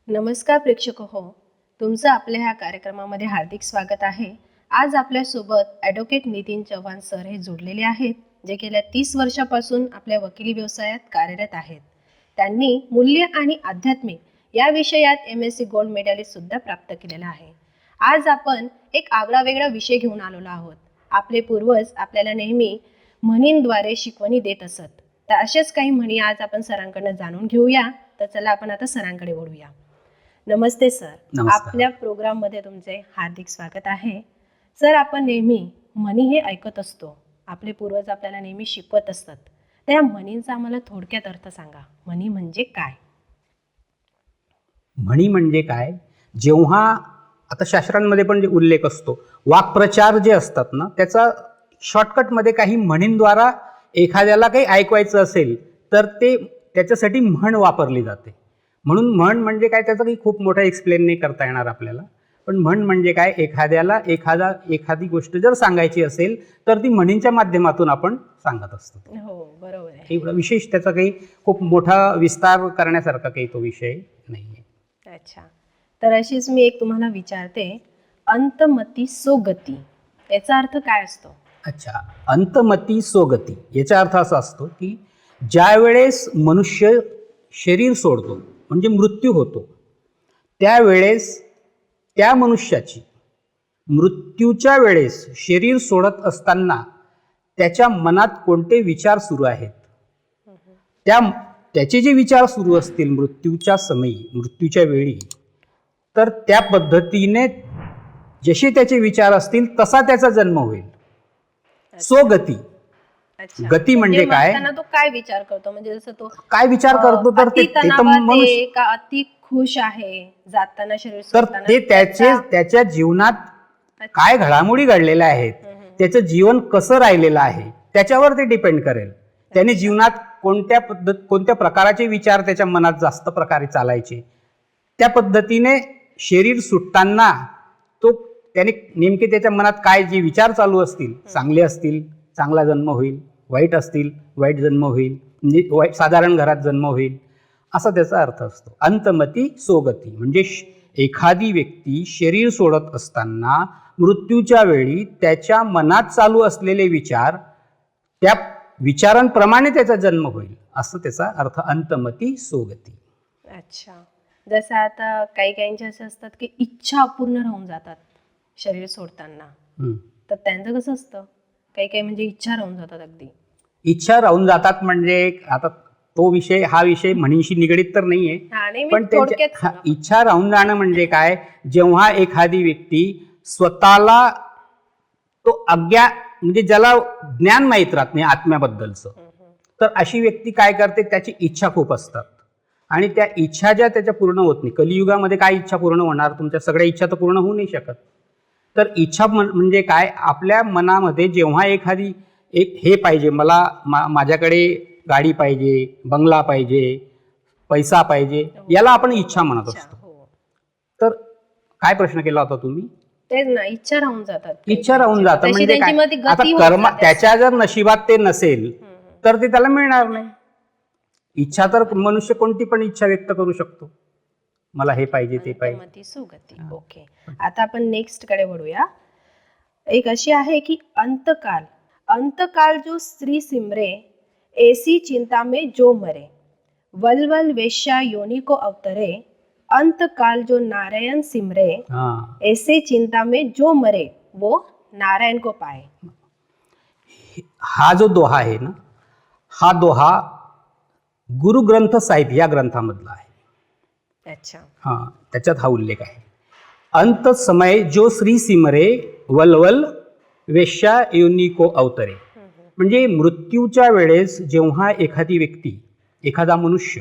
नमस्कार प्रेक्षक हो, तुमचं आपल्या ह्या कार्यक्रमामध्ये हार्दिक स्वागत आहे. आज आपल्यासोबत ॲडव्होकेट नितीन चव्हाण सर हे जोडलेले आहेत, जे गेल्या 30 वर्षापासून आपल्या वकिली व्यवसायात कार्यरत आहेत. त्यांनी मूल्य आणि आध्यात्मिक या विषयात MSc गोल्ड मेडलिस्टसुद्धा प्राप्त केलेला आहे. आज आपण एक आगळावेगळा विषय घेऊन आलेलो आहोत. आपले पूर्वज आपल्याला नेहमी म्हणींद्वारे शिकवणी देत असत. तर असेच काही म्हणी आज आपण सरांकडनं जाणून घेऊया. तर चला आपण आता सरांकडे वळूया. नमस्ते सर. नमस्कार. आपल्या प्रोग्राममध्ये तुमचे हार्दिक स्वागत आहे. सर, आपण नेहमी म्हणी हे ऐकत असतो, आपले पूर्वज आपल्याला नेहमी शिकवत असतात. तर या म्हणींचा आम्हाला थोडक्यात अर्थ सांगा. म्हणी म्हणजे काय? म्हणी म्हणजे काय? जेव्हा आता शास्त्रांमध्ये पण जे उल्लेख असतो, वाक्प्रचार जे असतात ना, त्याचा शॉर्टकटमध्ये काही म्हणींद्वारा एखाद्याला काही ऐकवायचं असेल तर ते त्याच्यासाठी म्हण वापरली जाते. म्हणून म्हण म्हणजे काय, त्याचं काही खूप मोठं एक्सप्लेन नाही करता येणार आपल्याला. पण म्हण म्हणजे काय, एखाद्याला एखादी गोष्ट जर सांगायची असेल तर ती म्हणींच्या माध्यमातून आपण सांगत असतो. हो, बरोबर आहे. एवढा विशेष त्याचा काही खूप मोठा विस्तार करण्यासारखा काही तो विषय नाही आहे. अच्छा, तर अशीच मी एक तुम्हाला विचारते, अंतमती सोगती याचा अर्थ काय असतो? अच्छा, अंतमती सोगती याचा अर्थ असा असतो की ज्या वेळेस मनुष्य शरीर सोडतो म्हणजे मृत्यू होतो, त्यावेळेस त्या मनुष्याची मृत्यूच्या वेळेस शरीर सोडत असताना त्याच्या मनात कोणते विचार सुरू आहेत, त्याचे जे विचार सुरू असतील मृत्यूच्या समयी, मृत्यूच्या वेळी, तर त्या पद्धतीने जसे त्याचे विचार असतील तसा त्याचा जन्म होईल. सोगती. अच्छा, गती म्हणजे काय? मरताना तो काय विचार करतो? म्हणजे जसं तो काय विचार करतो तर अति ते तर तणावात आहे मनुष्य, का अति खुश आहे जाताना शरीर तर सोडताना? ते त्याच्या जीवनात काय घडामोडी घडलेल्या आहेत, त्याचं जीवन कसं राहिलेलं आहे त्याच्यावर ते डिपेंड करेल. त्याने जीवनात कोणत्या प्रकारचे विचार त्याच्या मनात जास्त प्रकारे चालायचे, त्या पद्धतीने शरीर सुटताना त्याने नेमके त्याच्या मनात काय जे विचार चालू असतील, चांगले असतील चांगला जन्म होईल, वाईट असतील वाईट जन्म होईल, म्हणजे साधारण घरात जन्म होईल, असा त्याचा अर्थ असतो. अंतमती सोगती म्हणजे एखादी व्यक्ती शरीर सोडत असताना मृत्यूच्या वेळी त्याच्या मनात चालू असलेले विचार, त्या विचारांप्रमाणे त्याचा जन्म होईल, असं त्याचा अर्थ अंतमती सोगती. अच्छा, जसं आता काही काहींचे असे असतात की इच्छा अपूर्ण राहून जातात शरीर सोडताना, तर त्यांचं कसं असतं? काही म्हणजे इच्छा राहून जातात, अगदी इच्छा राहून जातात म्हणजे आता हा विषय म्हणीशी निगडीत तर नाहीये, पण इच्छा राहून जाणं म्हणजे काय, जेव्हा एखादी व्यक्ती स्वतःला तो म्हणजे ज्याला ज्ञान माहीत राहत नाही आत्म्याबद्दलचं, तर अशी व्यक्ती काय करते, त्याची इच्छा खूप असतात आणि त्या इच्छा ज्या त्याच्या पूर्ण होत नाही. कलियुगामध्ये काय इच्छा पूर्ण होणार? तुमच्या सगळ्या इच्छा तर पूर्ण होऊ नाही शकत. तर इच्छा म्हणजे काय, आपल्या मनामध्ये जेव्हा एखादी हे पाहिजे, मला माझ्याकडे गाडी पाहिजे, बंगला पाहिजे, पैसा पाहिजे, याला आपण इच्छा म्हणत असतो. तर काय प्रश्न केला होता तुम्ही? तेच ना, इच्छा राहून जातात. इच्छा राहून जातं म्हणजे काय, आता कर्म त्याच्या जर नशिबात ते नसेल तर ते त्याला मिळणार नाही. इच्छा तर मनुष्य कोणती पण इच्छा व्यक्त करू शकतो, मला हे पाहिजे ते पाहिजे. सुगती. ओके, आता आपण नेक्स्ट कडे वळूया. एक अशी आहे की अंतकाल जो स्त्री सिमरे, ऐसी चिंता में जो मरे, वलवल वेश्या योनि को अवतरे, अंतकाल जो नारायण सिमरे, ऐसे चिंता में जो मरे, वो नारायण को पाए. हा जो दोहा आहे ना, हा दोहा गुरु ग्रंथ साहिब या ग्रंथामधला आहे. अच्छा, हां, त्याच्यात हा उल्लेख आहे. अंत समय जो श्री सिमरे, वलवल वेश्या योनी को अवतरे. म्हणजे मृत्यूच्या वेळेस जेव्हा एखादी व्यक्ती, एखादा मनुष्य,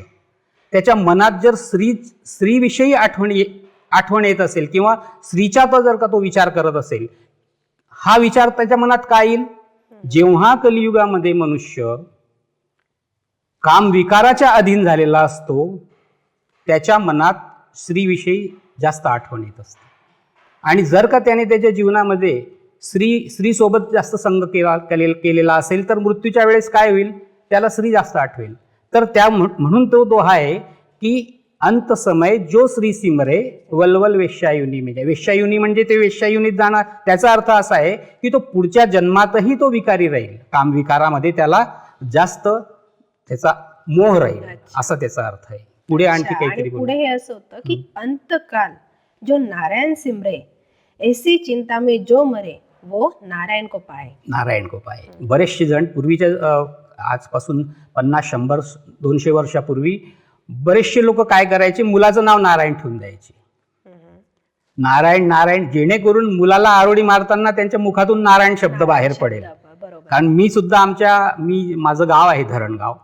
त्याच्या मनात जर स्त्रीविषयी आठवण येत असेल किंवा स्त्रीचा जर का तो विचार करत असेल, हा विचार त्याच्या मनात काय येईल, जेव्हा कलियुगामध्ये मनुष्य काम विकाराच्या अधीन झालेला असतो, त्याच्या मनात स्त्रीविषयी जास्त आठवण येत असते. आणि जर का त्याने त्याच्या जीवनामध्ये स्त्री सोबत जास्त संग केलेला असेल तर मृत्यूच्या वेळेस काय होईल, त्याला स्त्री जास्त आठवेल. तर म्हणून तो दोहा आहे की अंत समय जो श्री सिमरे वलवल वेश्यायुनी म्हणजे वेश्यायुनी म्हणजे ते वेश्यायुनीत जाणार. त्याचा अर्थ असा आहे की तो पुढच्या जन्मातही तो विकारी राहील, कामविकारामध्ये त्याला जास्त त्याचा मोह राहील, असा त्याचा अर्थ आहे. पुढे आणखी काहीतरी पुढे हे असं होतं की अंतकाल जो नारायण सिमरे ऐसी चिंता में जो मरे वो नारायण को पाए. नारायण को पाए. बरेचसे जण पूर्वीच्या आजपासून 50-100-200 वर्षापूर्वी बरेचसे लोक काय करायचे, मुलाचं नाव नारायण ठेवून द्यायचे. नारायण नारायण, जेणेकरून मुलाला आरोळी मारताना त्यांच्या मुखातून नारायण शब्द बाहेर पडेल. कारण मी सुद्धा माझं गाव आहे धरणगाव,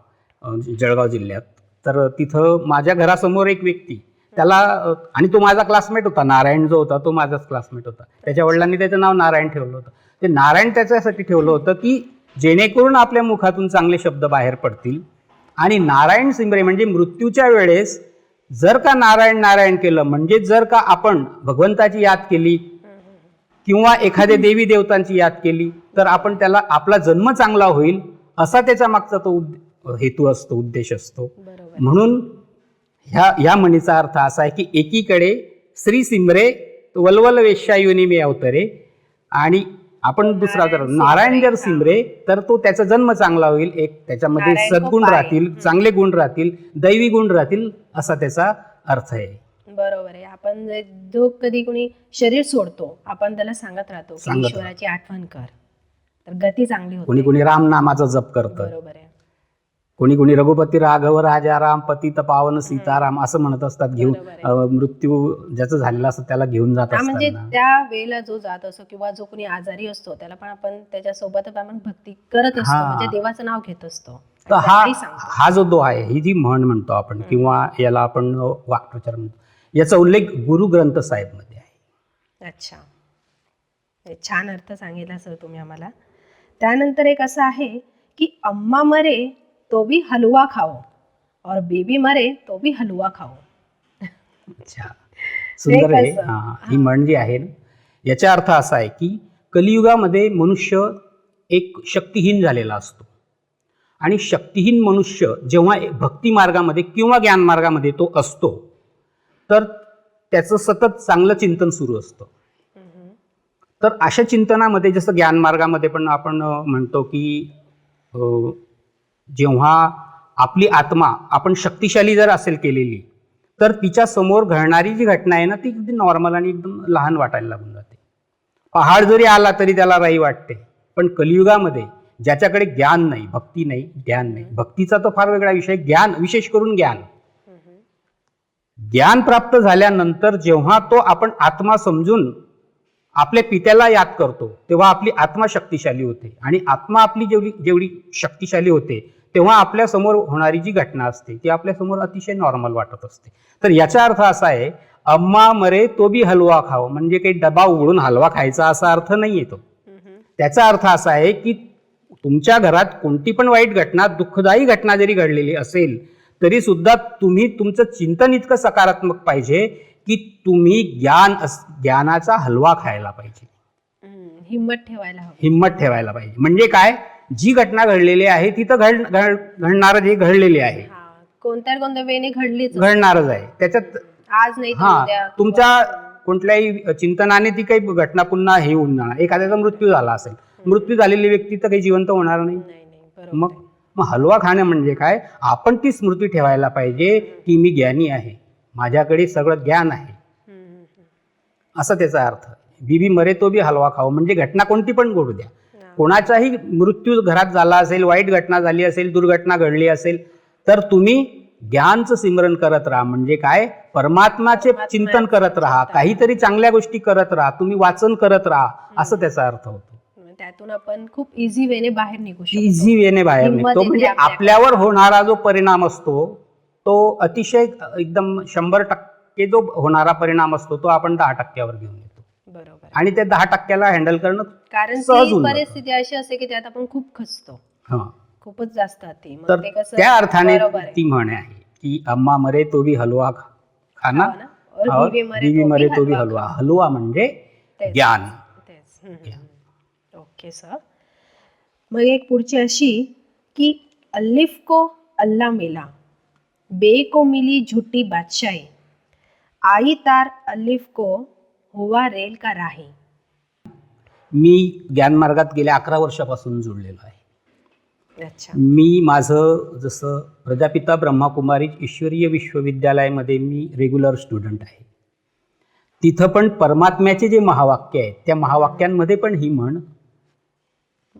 जळगाव जिल्ह्यात. तर तिथं माझ्या घरासमोर एक व्यक्ती, त्याला आणि तो माझा क्लासमेट होता, नारायण जो होता तो माझाच क्लासमेट होता. त्याच्या वडिलांनी त्याचं नाव नारायण ठेवलं होतं. ते नारायण त्याच्यासाठी ठेवलं होतं की जेणेकरून आपल्या मुखातून चांगले शब्द बाहेर पडतील. आणि नारायण सिमरे म्हणजे मृत्यूच्या वेळेस जर का नारायण नारायण केलं, म्हणजे जर का आपण भगवंताची याद केली किंवा एखाद्या देवी देवतांची याद केली तर आपण त्याला आपला जन्म चांगला होईल, असा त्याच्या मागचा तो हेतू असतो, उद्देश असतो. म्हणून ह्या म्हणीचा अर्थ असा आहे की एकीकडे श्री सिमरे वलवल वेश्यायुनी मे अवतरे, आणि आपण दुसरा जर नारायण जर सिमरे तर तो त्याचा जन्म चांगला होईल, एक त्याच्यामध्ये सद्गुण राहतील, चांगले गुण राहतील, दैवी गुण राहतील, असा त्याचा अर्थ आहे. बरोबर आहे. आपण जो कधी कोणी शरीर सोडतो आपण त्याला सांगत राहतो की ईश्वराची आठवण कर, तर गती चांगली होते. कोणी कोणी राम नामाचा जप करतं, बरोबर आहे. कोणी कोणी रघुपती राघव राजाराम पतित पावन सीताराम असं म्हणत असतात. घेऊन मृत्यू ज्याचं झालेला असतो त्याला घेऊन जात असतात. म्हणजे त्या वेळेला जो जात असतो किंवा जो कोणी आजारी असतो त्याला पण आपण त्याच्यासोबत आपण भक्ती करत असतो, म्हणजे देवाचं नाव घेत असतो. तर हा जो दो आहे, ही जी म्हण म्हणतो आपण किंवा याला आपण वाक्प्रचार म्हणतो, याचा उल्लेख गुरु ग्रंथ साहेब मध्ये आहे. अच्छा, छान अर्थ सांगितला सर तुम्ही आम्हाला. त्यानंतर एक असं आहे की अम्मा मरे तो भी हलवा खाओ और बेबी मरे तो भी हलवा खाओ. अच्छा, सुंदर आहे. ही म्हण जी आहे ना, याचा अर्थ असा आहे की कलियुगामध्ये मनुष्य एक शक्तिहीन झालेला असतो, आणि शक्तिहीन मनुष्य जेव्हा भक्ती मार्गामध्ये किंवा ज्ञान मार्गामध्ये तो असतो तर त्याचं सतत चांगलं चिंतन सुरू असतं. तर अशा चिंतनामध्ये जसं ज्ञान मार्गामध्ये पण आपण म्हणतो की जेव्हा आपली आत्मा आपण शक्तिशाली जर असेल केलेली तर तिच्या समोर घडणारी जी घटना आहे ना ती अगदी नॉर्मल आणि एकदम लहान वाटायला लागून जाते. पहाड जरी आला तरी त्याला राई वाटते. पण कलियुगामध्ये ज्याच्याकडे ज्ञान नाही, भक्ती नाही, ज्ञान नाही, भक्तीचा तो फार वेगळा विषय, ज्ञान, विशेष करून ज्ञान प्राप्त झाल्यानंतर जेव्हा तो आपण आत्मा समजून आपल्या पित्याला याद करतो तेव्हा आपली आत्मा शक्तिशाली होते, आणि आत्मा आपली जेवढी शक्तिशाली होते तेव्हा आपल्या समोर होणारी जी घटना असते ती आपल्या समोर अतिशय नॉर्मल वाटत असते. तर याचा अर्थ असा आहे, अम्मा मरे तो भी हलवा खाओ, म्हणजे काही डबा उघडून हलवा खायचा असा अर्थ नाहीये तो. त्याचा अर्थ असा आहे की तुमच्या घरात कोणती पण वाईट घटना, दुःखदायी घटना जरी घडलेली असेल तरी सुद्धा तुम्ही तुमचं चिंतन इतकं सकारात्मक पाहिजे की तुम्ही ज्ञानाचा हलवा खायला पाहिजे, हिम्मत ठेवायला पाहिजे. म्हणजे काय, जी घटना घडलेली आहे ती तर घडणार, जे घडलेली आहे कोणत्या वेळेने घडणारच आहे. त्याच्यात आज नाही तुमच्या कोणत्याही चिंतनाने ती काही घटना पुन्हा हे होऊन जाणार. एखाद्याचा मृत्यू झाला असेल, मृत्यू झालेली व्यक्ती तर काही जिवंत होणार नाही. मग हलवा खाणं म्हणजे काय, आपण ती स्मृती ठेवायला पाहिजे की मी ज्ञानी आहे, माझ्याकडे सगळं ज्ञान आहे, असा त्याचा अर्थ. बीबी मरे तो बी हलवा खाओ, म्हणजे घटना कोणती पण घडू द्या, कोणाचाही मृत्यू घरात झाला असेल, वाईट घटना झाली असेल, दुर्घटना घडली असेल तर तुम्ही ज्ञानचं सिमरन करत राहा. म्हणजे काय, परमात्माचे चिंतन करत राहा, काहीतरी चांगल्या गोष्टी करत राहा, तुम्ही वाचन करत राहा, असं त्याचा अर्थ होतो. त्यातून आपण खूप इझी वेने बाहेर निघू शकतो. इझी वेने बाहेर निघतो, म्हणजे आपल्यावर होणारा जो परिणाम असतो तो अतिशय एकदम 100% जो होणारा परिणाम असतो तो आपण 10%वर घेऊन येतो. बरोबर. आणि त्या 10%ला हँडल करणं कारण परिस्थिती अशी असते की त्यात आपण खूप खचतो, खूपच जास्त. तर त्या अर्थाने ती म्हण आहे की अम्मा मरे तो भी हलवा खाना और बीवी मरे तो भी हलवा. हलवा म्हणजे ज्ञान. Okay sir. मग एक पुढची अशी की अल्लिफ को अल्लाह मिला बे को मिली झूठी बादशाही, आई तार अलिफ को हुआ रेल का राही. मी ज्ञानमार्गात गेल्या 11 वर्षापासून जुळलेलो आहे. अच्छा. मी माझं जसं प्रजापिता ब्रह्माकुमारी ईश्वरीय विश्वविद्यालयामध्ये मी रेग्युलर स्टुडंट आहे. तिथं पण परमात्म्याचे जे महावाक्य आहेत त्या महावाक्यांमध्ये पण ही म्हण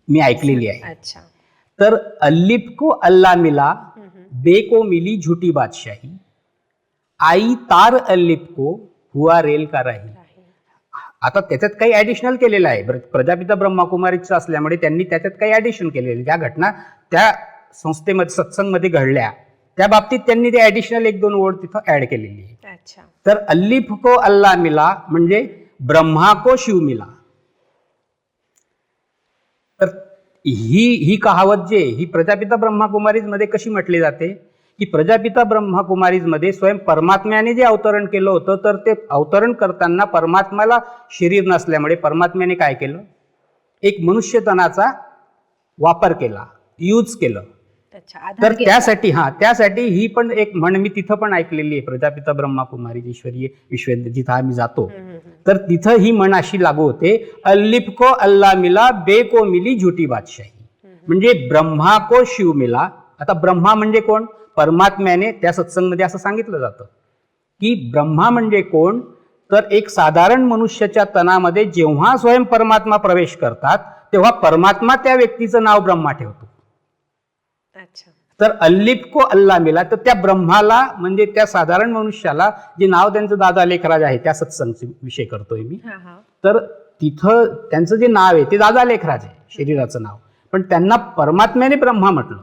मी ऐकलेली आहे. अच्छा. तर अल्लिफ को अल्लाह मिला, बे को मिली झूठी बादशाही, आई तार अल्लिफ को हुआ रेल का राही. आता त्याच्यात काही ॲडिशनल केलेलं आहे. प्रजापिता ब्रह्माकुमारीचं असल्यामुळे त्यांनी त्याच्यात काही ॲडिशन केलेलं. ज्या घटना त्या संस्थेमध्ये सत्संगमध्ये घडल्या त्या बाबतीत त्यांनी ते ॲडिशनल 1-2 ओळ तिथं ॲड केलेली आहे. अच्छा. तर अल्लिफ को अल्लाह मिला म्हणजे ब्रह्मा को शिव मिला. तर ही कहावत जे ही प्रजापिता ब्रह्माकुमारीजमध्ये कशी म्हटली जाते की प्रजापिता ब्रह्माकुमारीजमध्ये स्वयं परमात्म्याने जे अवतरण केलं होतं तर ते अवतरण करताना परमात्म्याला शरीर नसल्यामुळे परमात्म्याने काय केलं, एक मनुष्यतनाचा वापर केला, यूज केलं. अच्छा. आधार तर घेतला. त्यासाठी ही पण एक म्हण मी तिथं पण ऐकलेली आहे. प्रजापिता ब्रह्माकुमारी ईश्वरीय विश्वविद्यालय जिथं आम्ही जातो तर तिथं ही म्हण अशी लागू होते, अल्लिफ को अल्लाह मिला, बे को मिली झूठी बादशाही. म्हणजे ब्रह्मा को शिव मिला. आता ब्रह्मा म्हणजे कोण? परमात्म्याने त्या सत्संगमध्ये असं सांगितलं जातं की ब्रह्मा म्हणजे कोण, तर एक साधारण मनुष्याच्या तनामध्ये जेव्हा स्वयं परमात्मा प्रवेश करतात तेव्हा परमात्मा त्या व्यक्तीचं नाव ब्रह्मा ठेवतो. अच्छा. तर अल्लिफ को अल्लाह मिला, तर त्या ब्रह्माला म्हणजे त्या साधारण मनुष्याला जे नाव त्यांचं दादा लेखराज आहे त्या सत्संगचे विषय करतोय मी. तर तिथं त्यांचं जे नाव आहे ते दादा लेखराज आहे, शरीराचं नाव, पण त्यांना परमात्म्याने ब्रह्मा म्हटलं.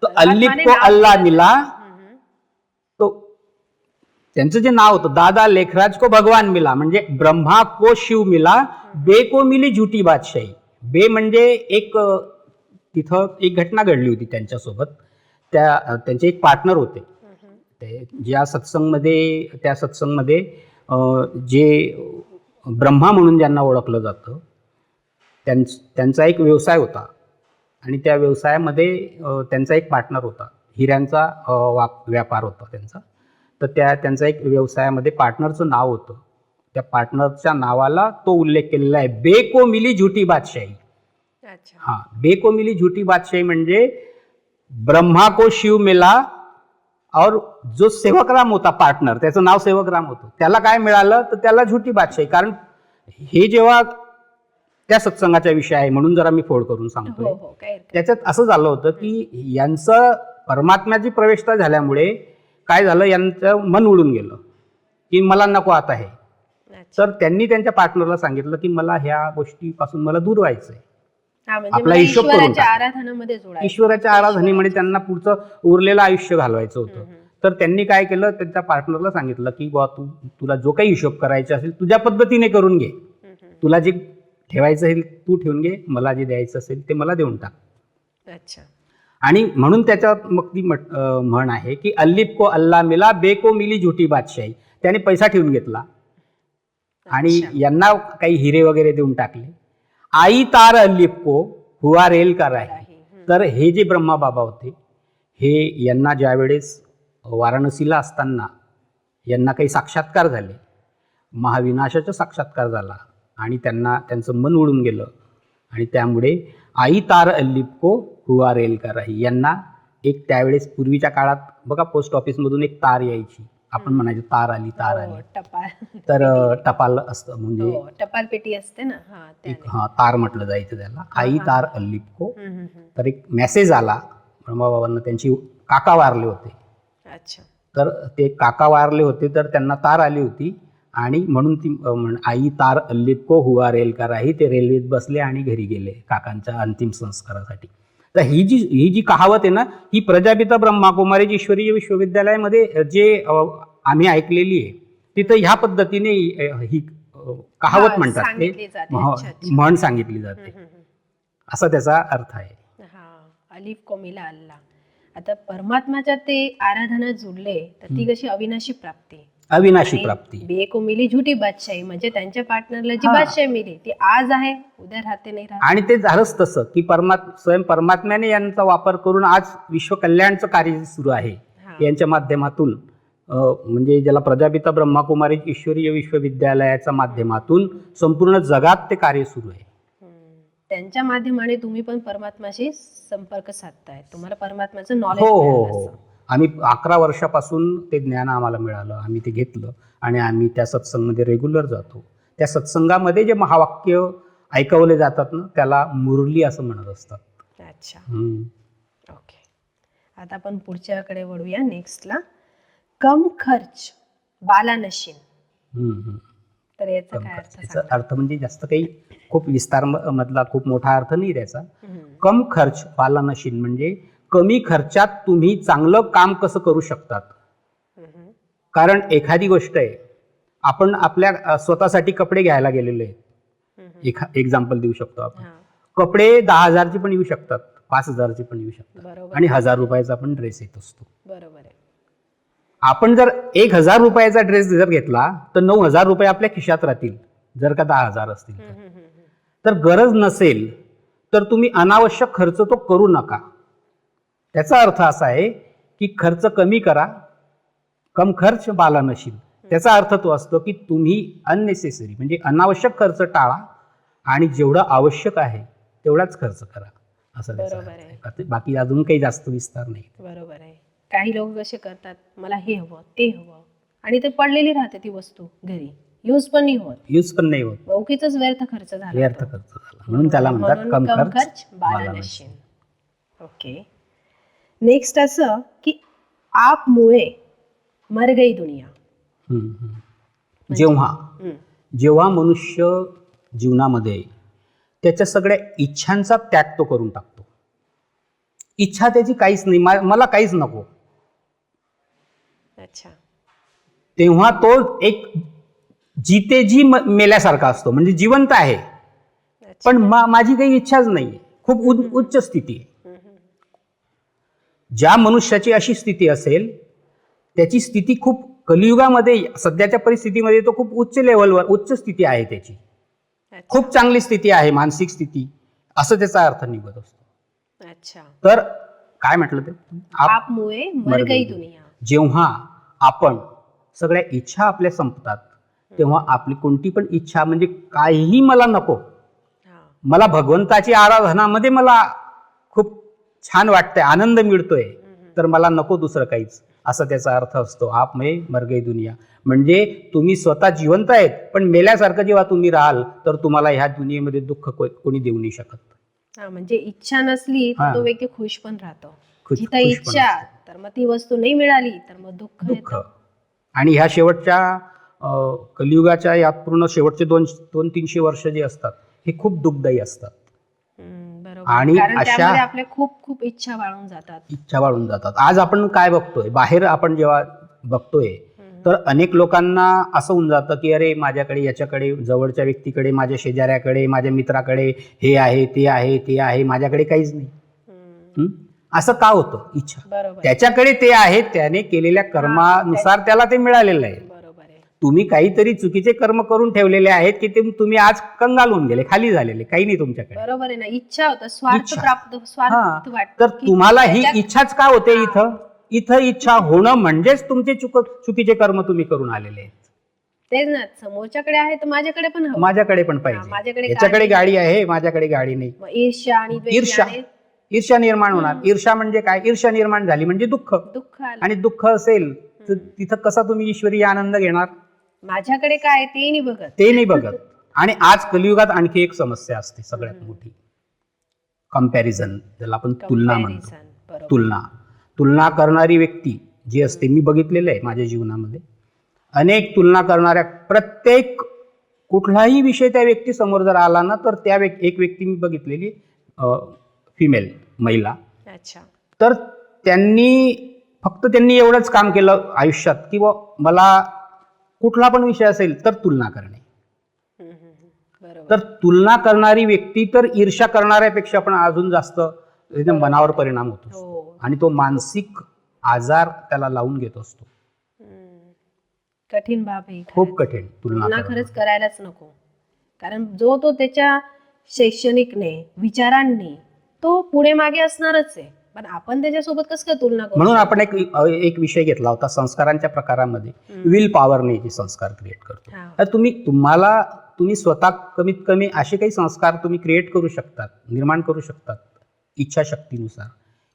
तो अल्लिफ को अल्लाह मिला, तो त्यांचं जे नाव होतं दादा लेखराज को भगवान मिला म्हणजे ब्रह्मा को शिव मिला, बे को मिली झूठी बादशाही. बे म्हणजे एक तिथं एक घटना घडली होती त्यांच्यासोबत. त्यांचे एक पार्टनर होते ते ज्या सत्संगमध्ये त्या सत्संगमध्ये जे ब्रह्मा म्हणून ज्यांना ओळखलं जातं त्यांचा एक व्यवसाय होता आणि त्या व्यवसायामध्ये त्यांचा एक पार्टनर होता. हिऱ्यांचा व्यापार होता त्यांचा. तर त्यांचा एक व्यवसायामध्ये पार्टनरचं नाव होतं. त्या पार्टनरच्या नावाला तो उल्लेख केलेला आहे, बे को मिली झूठी बादशाही. अच्छा. हाँ, बे को मिली झूठी बादशाही म्हणजे ब्रह्मा को शिव मिला और जो सेवकराम होता पार्टनर, त्याचं नाव सेवकराम होतं, त्याला काय मिळालं तर त्याला झूठी बादशाही. कारण हे जेव्हा त्या सत्संगाचा विषय आहे म्हणून जरा मी फोड करून सांगतोय. त्याच्यात असं झालं होतं की यांचं परमात्म्याची प्रवेशता झाल्यामुळे काय झालं, यांचं मन उडून गेलं की मला नको आता हे. तर त्यांनी त्यांच्या पार्टनरला सांगितलं की मला ह्या गोष्टीपासून मला दूर व्हायचंय, आपला हिशोब करून ईश्वराच्या आराधनेमध्ये त्यांना पुढचं उरलेलं आयुष्य घालवायचं होतं. तर त्यांनी काय केलं, त्यांच्या पार्टनरला सांगितलं की बा तुला जो काही हिशोब करायचा असेल तुझ्या पद्धतीने करून घे, तुला जे ठेवायचं असेल तू ठेवून घे, मला जे द्यायचं असेल ते मला देऊन टाक. अच्छा. आणि म्हणून त्याच्यात मग ती म्हण आहे की अल्लिफ को अल्लाह मिला, बे को मिली झूठी बादशाही. त्याने पैसा ठेवून घेतला आणि यांना काही हिरे वगैरे देऊन टाकले. आई तार अल्लिफ को हुआ रेल का राही. तर हे जे ब्रह्मा बाबा होते हे यांना ज्यावेळेस वाराणसीला असताना यांना काही साक्षात्कार झाले, महाविनाशाचा साक्षात्कार झाला आणि त्यांचं मन उडून गेलं आणि त्यामुळे आई तार अल्लिफ को हुआ रेल का राही यांना एक त्यावेळेस पूर्वीच्या काळात बघा पोस्ट ऑफिसमधून एक तार यायची, आपण म्हणायचो तार आली तार आली. तर टपाल असतं म्हणजे टपाल पेटी असते ना, तार म्हटलं जायचं त्याला. आई तार अल्लिफ को. तर एक मेसेज आला ब्रह्माबाबांना, त्यांची काका वारले होते. अच्छा. तर ते काका वारले होते तर त्यांना तार आली होती आणि म्हणून ती आई तार अल्लिफ को हुआ रेल का राही. ते रेल्वेत बसले आणि घरी गेले काकांच्या अंतिम संस्कारासाठी. तर ही जी कहावत आहे ना, ही प्रजापिता ब्रह्माकुमारी ईश्वरीय विश्वविद्यालयामध्ये जे आम्ही ऐकलेली आहे तिथं ह्या पद्धतीने ही कहावत म्हणतात, ते म्हण सांगितली जाते, असा त्याचा अर्थ आहे. अलिफ को मिला अल्लाह. आता परमात्माच्या ते आराधना जुळले तर ती कशी अविनाशी प्राप्ती. बे को मिली झूठी बादशाही म्हणजे त्यांच्या पार्टनरला जी बादशाही मिली ती आज आहे उद्या राहते नाही राहत. आणि ते झालंच तसं की स्वयं परमात्म्याने यांचा वापर करून आज विश्व कल्याणचं कार्य सुरू आहे यांच्या माध्यमातून म्हणजे ज्याला प्रजापिता ब्रह्माकुमारी ईश्वरीय विश्वविद्यालयाच्या माध्यमातून संपूर्ण जगात ते कार्य सुरू आहे. त्यांच्या माध्यमाने तुम्ही पण परमात्माशी संपर्क साधताय, तुम्हाला परमात्म्याचं हो नॉलेज हो मिळालं हो असं. आम्ही 11 वर्षापासून ते ज्ञान आम्हाला मिळालं, आम्ही ते घेतलं आणि आम्ही त्या सत्संगमध्ये रेग्युलर जातो. त्या सत्संगामध्ये जे महावाक्य ऐकवले जातात ना त्याला मुरली असं म्हणत असतात. अच्छा, हम्म. ओके. आता आपण पुढच्याकडे वळूया नेक्स्टला. कम खर्च बाला नशीन, हम्म, हम्म. तर याचा कम काय खर्च. अर्थ याचा सांगा? अर्थ म्हणजे जास्त काही खूप विस्तार मधला खूप मोठा अर्थ नाही त्याचा. हम्म. कम खर्च बाला नशीन म्हणजे कमी खर्चात तुम्ही चांगलं काम कसं करू शकतात. हम्म. कारण एखादी गोष्ट आहे, आपण आपल्या स्वतःसाठी कपडे घ्यायला गेलेले आहेत. हम्म. एक्झाम्पल देऊ शकतो आपण. हा, कपडे 10,000चे पण येऊ शकतात, 5,000चे पण येऊ शकतात बरोबर आणि 1,000 रुपयाचा पण ड्रेस येत असतो. बरोबर आहे. आपण जर 1,000 रुपयाचा ड्रेस जर घेतला तर 9,000 रुपये आपल्या खिशात राहतील, जर का 10,000 असतील तर. हम्म. तर गरज नसेल तर तुम्ही अनावश्यक खर्च तो करू नका. त्याचा अर्थ असा आहे की खर्च कमी करा, कम खर्च बाला नशील. त्याचा अर्थ तो असतो की तुम्ही अननेसेसरी म्हणजे अनावश्यक खर्च टाळा आणि जेवढं आवश्यक आहे तेवढाच खर्च करा, असं त्याचा बरोबर अर्थ आहे. बाकी अजून काही जास्त विस्तार नाही. बरोबर आहे. काही लोक कसे करतात, मला हे हवं ते हवं, आणि ते पडलेली राहते ती वस्तू घरी, यूज पण नाही होत, यूज पण नाही होत, उगीचच व्यर्थ खर्च झाला व्यर्थ तो. खर्च झाला. म्हणून त्याला म्हणतात म्हणून कम कम खर्च खर्च बाला बाला नशीन. ओके. नेक्स्ट असं की आप मुळे मर गई दुनिया. हम्म, हम्म. जेव्हा मनुष्य जीवनामध्ये त्याच्या सगळ्या इच्छांचा त्याग तो करून टाकतो, इच्छा त्याची काहीच नाही, मला काहीच नको, अच्छा, तेव्हा तो एक जितेजी मेल्यासारखा असतो. म्हणजे जिवंत आहे पण माझी काही इच्छाच नाही, खूप उच्च स्थिती आहे. ज्या मनुष्याची अशी स्थिती असेल त्याची स्थिती खूप कलियुगामध्ये सध्याच्या परिस्थितीमध्ये तो खूप उच्च लेवलवर उच्च स्थिती आहे त्याची, खूप चांगली स्थिती आहे, मानसिक स्थिती, असं त्याचा अर्थ निघत असतो. अच्छा. तर काय म्हटलं ते, आप मुळे मर गई दुनिया. जेव्हा आपण सगळ्या इच्छा आपल्या संपतात तेव्हा आपली कोणती पण इच्छा म्हणजे काहीही मला नको, मला भगवंताची आराधनामध्ये मला खूप छान वाटतंय, आनंद मिळतोय, तर मला नको दुसरं काहीच, असं त्याचा अर्थ असतो. आप में मर गई दुनिया म्हणजे तुम्ही स्वतः जिवंत आहेत पण मेल्यासारखं जेव्हा तुम्ही राहाल तर तुम्हाला ह्या दुनियेमध्ये दुःख कोणी देऊ नाही शकत. म्हणजे इच्छा नसली तर तो व्यक्ती खुश पण राहतो. जिथं खुश इच्छा तर मग ती वस्तू नाही मिळाली तर मग दुःख दुःख. आणि ह्या शेवटच्या कलियुगाच्या या पूर्ण शेवटचे 200-300 वर्ष जे असतात हे खूप दुःखदायी असतात. आणि अशा आपल्या खूप खूप इच्छा वाढून जातात. आज आपण काय बघतोय, बाहेर आपण जेव्हा बघतोय तर अनेक लोकांना असं होऊन जातं की अरे माझ्याकडे, याच्याकडे, जवळच्या व्यक्तीकडे, माझ्या शेजाऱ्याकडे, माझ्या मित्राकडे हे आहे ते आहे ते आहे, माझ्याकडे काहीच नाही. असं का होतं? इच्छा. त्याच्याकडे ते आहे, त्याने केलेल्या कर्मानुसार त्याला ते मिळालेलं आहे. तुम्ही काहीतरी चुकीचे कर्म करून ठेवलेले आहेत की ते तुम्ही आज कंगाल होऊन गेले, खाली झालेले, काही नाही तुमच्याकडे. बरोबर आहे ना. इच्छा होतं, स्वार्थ प्राप्त, स्वार्थ वाटतं. तर तुम्हाला ही इच्छाच का होते? इथं इच्छा होणं म्हणजेच तुमचे चुकीचे कर्म तुम्ही करून आलेले आहेत. तेच ना, समोरच्याकडे आहे तर माझ्याकडे पण हवं, माझ्याकडे पण पाहिजे, याच्याकडे गाडी आहे माझ्याकडे गाडी नाही. ईर्ष्या आणि ईर्ष्या निर्माण होणार. ईर्ष्या म्हणजे काय? ईर्ष्या निर्माण झाली म्हणजे दुःख, आणि दुःख असेल तर तिथं कसा तुम्ही ईश्वरीय आनंद घेणार? माझ्याकडे काय ते नाही बघत. आणि आज कलियुगात आणखी एक समस्या असते सगळ्यात मोठी, कंपॅरिझन, ज्याला आपण तुलना म्हणतो. तुलना करणारी व्यक्ती जी असते, मी बघितलेलं आहे माझ्या जीवनामध्ये, अनेक तुलना करणाऱ्या, प्रत्येक कुठलाही विषय त्या व्यक्ती समोर जर आला ना तर त्या एक व्यक्ती मी बघितलेली, फिमेल, महिला, तर त्यांनी एवढंच काम केलं आयुष्यात की मला कुठला पण विषय असेल तर तुलना करणे. तर तुलना करणारी व्यक्ती तर ईर्ष्या करणाऱ्यापेक्षा पण अजून जास्त मनावर परिणाम होतो आणि तो मानसिक आजार त्याला लावून घेत असतो. कठीण बाब आहे, खूप कठीण. तुलना खरंच करायलाच नको. कारण तो त्याच्या शैक्षणिकने, विचारांनी तो पुढे मागे असणारच आहे. पण आपण त्याच्यासोबत कसं काय तुलना करू? म्हणून आपण एक विषय घेतला होता संस्कारांच्या प्रकारामध्ये, विल पॉवरने जे संस्कार क्रिएट करतो. हा. तर तुम्ही स्वतः कमीत कमी असे काही संस्कार तुम्ही क्रिएट करू शकतात, निर्माण करू शकतात इच्छाशक्तीनुसार,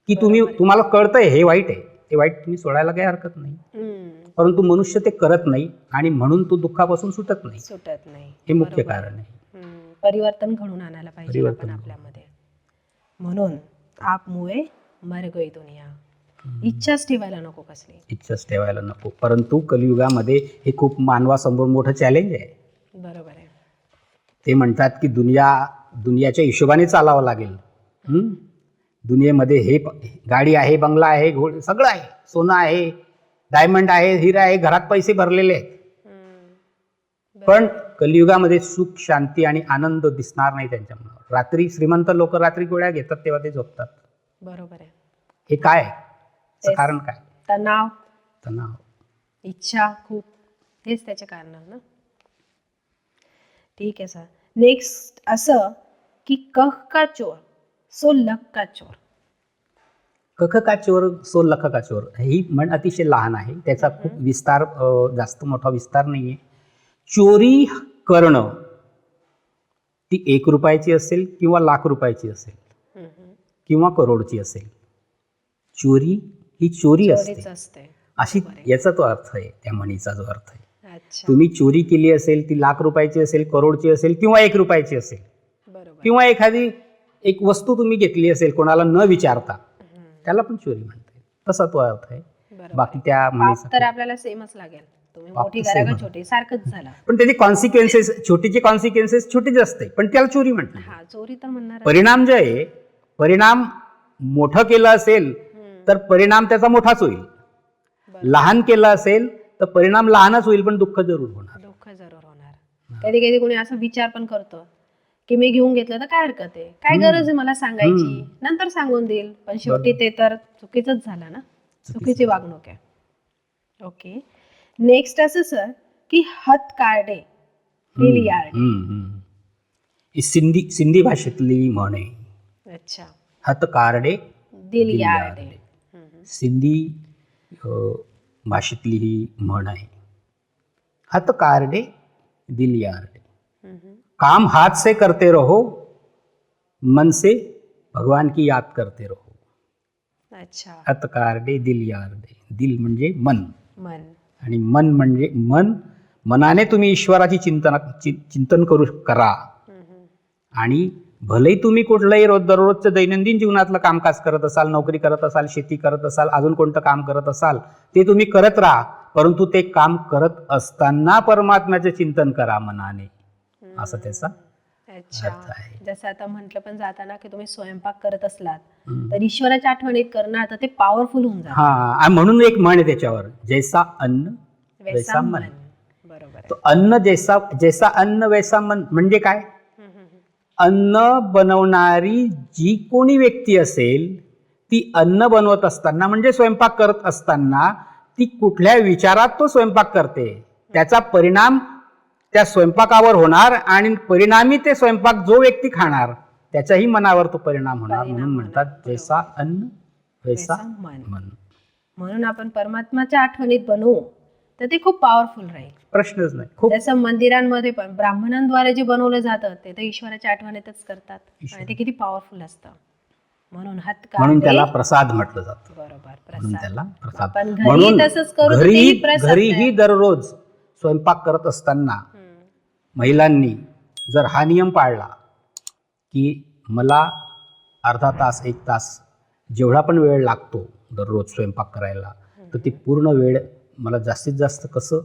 की तुम्हाला कळतंय हे वाईट आहे, ते वाईट तुम्ही सोडायला काही हरकत नाही. परंतु मनुष्य ते करत नाही आणि म्हणून तो दुःखापासून सुटत नाही. हे मुख्य कारण आहे. परिवर्तन घडून आणायला पाहिजे आपण आपल्यामध्ये. म्हणून आप मुळे मर गई दुनिया. इच्छाच ठेवायला नको. परंतु कलियुगामध्ये हे खूप मानवासमोर मोठं चॅलेंज आहे. बरोबर आहे. ते म्हणतात की दुनियाच्या हिशोबाने चालावं लागेल. दुनियेमध्ये हे गाडी आहे, बंगला आहे, सगळं आहे, सोनं आहे, डायमंड आहे, हिरा आहे, घरात पैसे भरलेले आहेत. पण कलियुगामध्ये सुख, शांती आणि आनंद दिसणार नाही त्यांच्या मनावर. रात्री श्रीमंत लोक रात्री गोळ्या घेतात तेव्हा ते झोपतात. बरोबर आहे. हे काय आहे? कारण काय? तणाव, इच्छा खूप, हेच त्याचे कारण ना. ठीक आहे सर. नेक्स्ट असं की कह का चोर सो लख का चोर. कख का चोर सो लख का चोर ही म्हण अतिशय लहान आहे. त्याचा खूप विस्तार, जास्त मोठा विस्तार नाहीये. चोरी करणं ती 1 रुपयाची असेल किंवा लाख रुपयाची असेल किंवा करोडची असेल, चोरी ही चोरी असते अशी याचा तो अर्थ आहे, त्या म्हणीचा जो अर्थ आहे. तुम्ही चोरी केली असेल, ती लाख रुपयाची असेल, करोडची असेल किंवा 1 रुपयाची असेल, किंवा एखादी एक वस्तू तुम्ही घेतली असेल कोणाला न विचारता, त्याला पण चोरी म्हणते. तसा तो अर्थ आहे. बाकी त्या म्हणीचा तर आपल्याला सेमच लागेल. तुम्ही मोठी करा का छोटी, सारखंच झालं. पण त्याची कॉन्सिक्वेन्सेस, छोटीची कॉन्सिक्वेन्सेस छोटीच असते, पण त्याला चोरी म्हणतात. हा, चोरी तर म्हणणार. परिणाम जे आहे, परिणाम मोठं केलं असेल तर परिणाम त्याचा मोठाच होईल. लहान केलं असेल तर परिणाम लहानच होईल, पण दुःख जरूर होणार. कधी कधी कोणी असा विचार पण करतो की मी घेऊन घेतलं तर काय हरकत आहे, काय गरज आहे मला सांगायची, नंतर सांगून देईल. पण शेवटी ते तर चुकीचंच झालं ना, चुकीची वागणूक आहे. ओके. नेक्स्ट असं सर की हात काढे दिल यार्डे. सिंधी भाषेतली म्हण आहे. अच्छा. हात कारडे दिल यार्डे. सिंधी भाषेतली ही म्हण आहे. हात कारडे दिल यार्डे. काम हाथ से करते रहो, मन से भगवान की याद करते रहो. अच्छा. हात कारडे दिल यार्डे. दिल म्हणजे मन, आणि मन म्हणजे मनाने तुम्ही ईश्वराची चिंतन करा. आणि भलेही तुम्ही कुठलंही दररोजचं दैनंदिन जीवनातलं कामकाज करत असाल, नोकरी करत असाल, शेती करत असाल, अजून कोणतं काम करत असाल, ते तुम्ही करत राहा. परंतु ते काम करत असताना परमात्म्याचे चिंतन करा मनाने, असं त्याचा अर्थ आहे. जसं आता म्हटलं पण जाताना की तुम्ही स्वयंपाक करत असलात तर ईश्वराच्या आठवणीत करणार, तर ते पॉवरफुल होऊन जातं. हा, म्हणून एक म्हण आहे त्याच्यावर, जैसा अन्न वैसा मन. बरोबर. तो अन्न जैसा अन्न वैसा मन म्हणजे काय? अन्न बनवणारी जी कोणी व्यक्ती असेल, ती अन्न बनवत असताना म्हणजे स्वयंपाक करत असताना ती कुठल्या विचारात तो स्वयंपाक करते, त्याचा परिणाम त्या स्वयंपाकावर होणार, आणि परिणामी ते स्वयंपाक जो व्यक्ती खाणार त्याच्याही मनावर तो परिणाम होणार. म्हणून म्हणतात जैसा अन्न वैसा मन. म्हणून आपण परमात्म्याच्या आठवणीत बनवू तर ते खूप पॉवरफुल राहील, प्रश्नच नाही. खूप जसं मंदिरांमध्ये पण ब्राह्मणांद्वारे जे बनवलं जातं ते तर ईश्वराच्या आठवणीतच करतात, आणि ते किती पॉवरफुल असतं. म्हणून त्याला प्रसाद म्हटलं जातं. बरोबर. म्हणून घरीही दररोज स्वयंपाक करत असताना महिलांनी जर हा नियम पाळला की मला अर्धा तास 1 तास जेवढा पण वेळ लागतो दररोज स्वयंपाक करायला, तर ती पूर्ण वेळ मला जास्तीत जास्त कसं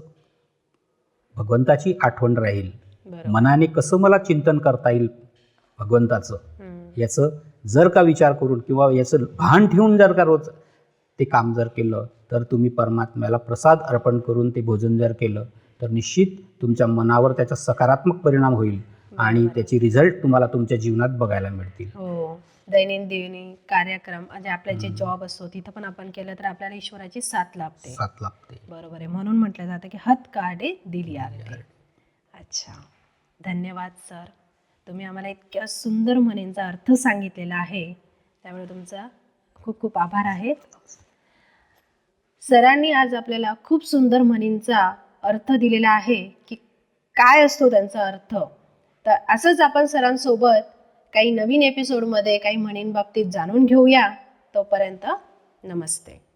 भगवंताची आठवण राहील, मनाने कसं मला चिंतन करता येईल भगवंताचं, याचं जर का विचार करून किंवा याचं भान ठेवून जर का रोज ते काम जर केलं, तर तुम्ही परमात्म्याला प्रसाद अर्पण करून ते भोजन जर केलं तर निश्चित तुमच्या मनावर त्याचा सकारात्मक परिणाम होईल आणि त्याची रिझल्ट तुम्हाला तुमच्या जीवनात बघायला मिळतील. हो, दैनंदिन कार्यक्रम म्हणजे आपला जे जॉब असतो तिथं पण आपण केलं तर आपल्याला ईश्वराची साथ लाभते. बरोबर आहे. म्हणून म्हटलं जातं की हात काढे दिल यार्डे. अच्छा, धन्यवाद सर. तुम्ही आम्हाला इतक्या सुंदर म्हणींचा अर्थ सांगितलेला आहे, त्यामुळे तुमचा खूप खूप आभार आहेत. सरांनी आज आपल्याला खूप सुंदर म्हणींचा अर्थ दिलेला आहे की काय असतो त्यांचा अर्थ. तर असंच आपण सरांसोबत काही नवीन एपिसोडमध्ये काही म्हणींबाबतीत जाणून घेऊया. तोपर्यंत नमस्ते.